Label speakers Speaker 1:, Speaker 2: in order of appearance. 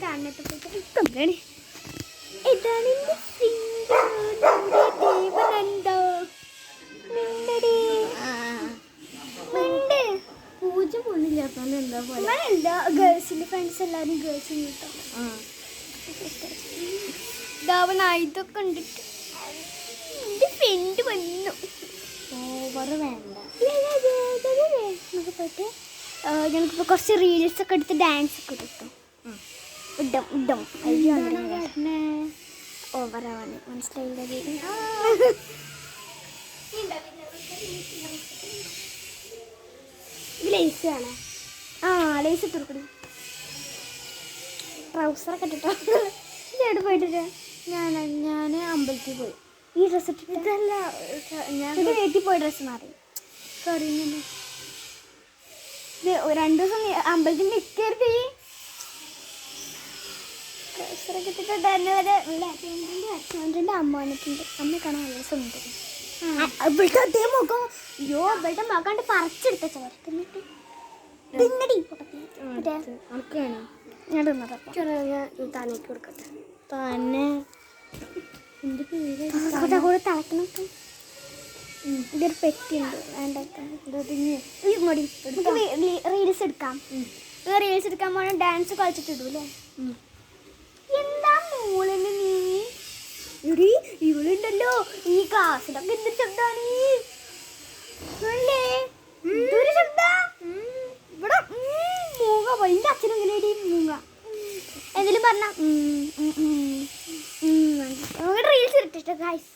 Speaker 1: കാണുന്നത് ഇതാണ് എൻ്റെ ദേവനന്ദ പൂജ പോണില്ല എന്താ പോലെ എന്താ ഗേൾസിൻ്റെ ഫ്രണ്ട്സ് എല്ലാവരും ഗേൾസിന് കിട്ടും ഇതൊക്കെ കണ്ടിട്ട് എൻ്റെ ഫ്രണ്ട് വന്നു ഓവർ വേണ്ട നമുക്ക് പോയിട്ട് ഞങ്ങൾക്കിപ്പോൾ കുറച്ച് റീൽസൊക്കെ എടുത്ത് ഡാൻസ് ഒക്കെ കിട്ടും ഇടും ഓവറാവാണ് മനസ്സിലായില്ല ലേസ് ആണ് ലേസ് ഇട്ട് കൊടുക്കണം ട്രൗസറൊക്കെ ഇട്ടിട്ടോ എവിടെ പോയിട്ടില്ല ഞാൻ അമ്പലത്തിൽ പോയി ഈ ഡ്രസ്സ് ഇട്ടിട്ട് ഇതല്ല ഞാൻ വീട്ടിൽ പോയി ഡ്രസ്സ് മാറി കറിയുന്നുണ്ട് ഇത് 2 ദിവസം അമ്പലത്തിൽ നിൽക്കരുത് ട്രൗസറൊക്കെ ഇട്ടിട്ട് തന്നെ വരെ ഹസ്ബൻഡിൻ്റെ അമ്മ വന്നിട്ടുണ്ട് അമ്മ കാണാൻ നല്ല സുന്ദരം ഇവിടുത്തെ അതേ മുഖം അയ്യോ ഇവിടുത്തെ മുഖാണ്ട് പറിച്ചെടുത്ത ചോര തിന്നിട്ട് തിന്നടി ഞാൻ താനേക്ക് കൊടുക്കട്ടെ തന്നെ എൻ്റെ പേര് കൂടെ തിളക്കണൊക്കെ ഇതൊരു പെറ്റിയുണ്ട് റീൽസ് എടുക്കാം റീൽസ് എടുക്കാൻ പോകണം ഡാൻസ് കളിച്ചിട്ടിടൂ അല്ലേ എന്താ മോളിന് നീ ഇടി ഇവളുണ്ടല്ലോ ഈ ക്ലാസ്സിലൊക്കെ എന്ത് ശബ്ദമാണ് ഇവിടെ മൂങ്ങ പോലെ എൻ്റെ അച്ഛനും ഇങ്ങനെ ഇടി മൂങ്ങ എന്തെങ്കിലും പറഞ്ഞ റീൽസ് ഇട്ടിട്ട് ഗൈസ്